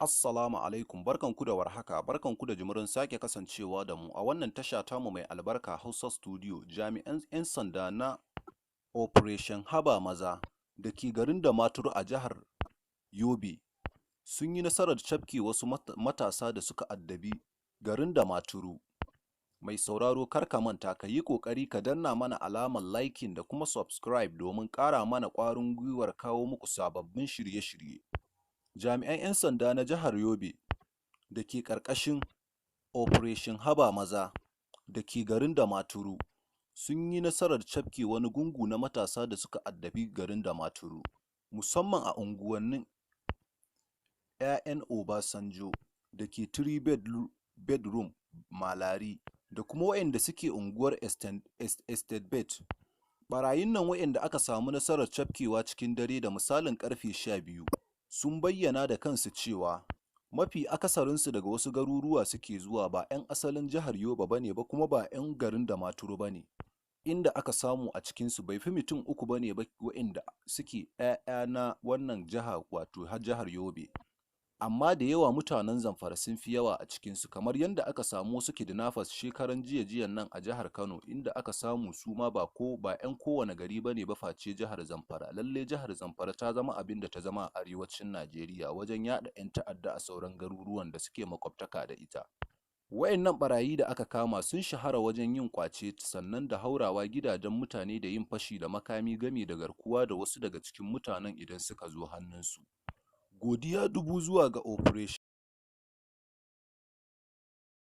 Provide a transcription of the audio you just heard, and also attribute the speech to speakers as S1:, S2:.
S1: Assalamu alaikum, barkanku da warhaka, barkanku da jimirin sake kasancewa da mu a wannan tasha tamu mai albarka Hausa Studio. Jami'an 'yan sanda na Operation Haba Maza da ke garin Damaturu a jihar Yobe sun yi nasarar cafke wasu matasa da suka addabi garin Damaturu. Mai sauraro kar ka manta ka yi ƙoƙari ka danna mana alamar liking da kuma subscribe domin ƙara mana ƙwarin gwiwar kawo muku sababbin shirye-shirye. Jami'an 'yan sanda na jihar Yobe da ke ƙarƙashin Operation Haba Maza da ke garin Damaturu sun yi nasarar cafke wani gungu na matasa da suka addabi garin Damaturu, musamman a unguwannin 'ya'yan Obasanjo da ke 3 bedroom Malari da kuma waɗanda suke unguwar Estate Bet. Ɓarayin nan waɗanda aka samu nasarar cafkewa cikin dare da misalin ƙarfe 12 sun bayyana da kansu cewa mafi akasarinsu daga wasu garuruwa suke zuwa, ba 'yan asalin jihar Yobe ba ne ba kuma ba 'yan garin Damaturu ba ne. Inda aka samu a cikinsu bai fi mutum 3 ba ne ba waɗanda suke 'ya'ya na wannan jiha wato jihar Yobe. Amma da yawa mutanen Zamfara sun fi yawa a cikinsu, kamar yadda aka samu wasu kidnappers shekaran jiyan nan a jihar Kano, inda aka samu su ma ba 'yan kowane gari ba ne ba face jihar Zamfara. Lalle jihar Zamfara ta zama abin da ta zama a arewacin Najeriya wajen yaɗa 'yan ta'adda a sauran garuruwan da suke makwabtaka da ita. Waɗannan ɓarayi da aka kama sun shahara wajen yin ƙwace sannan da haurawa gidajen mutane da yin fashi da makami gami da garkuwa da wasu daga cikin mutanen idan suka zo hannunsu. Godiya dubu zuwa ga Operation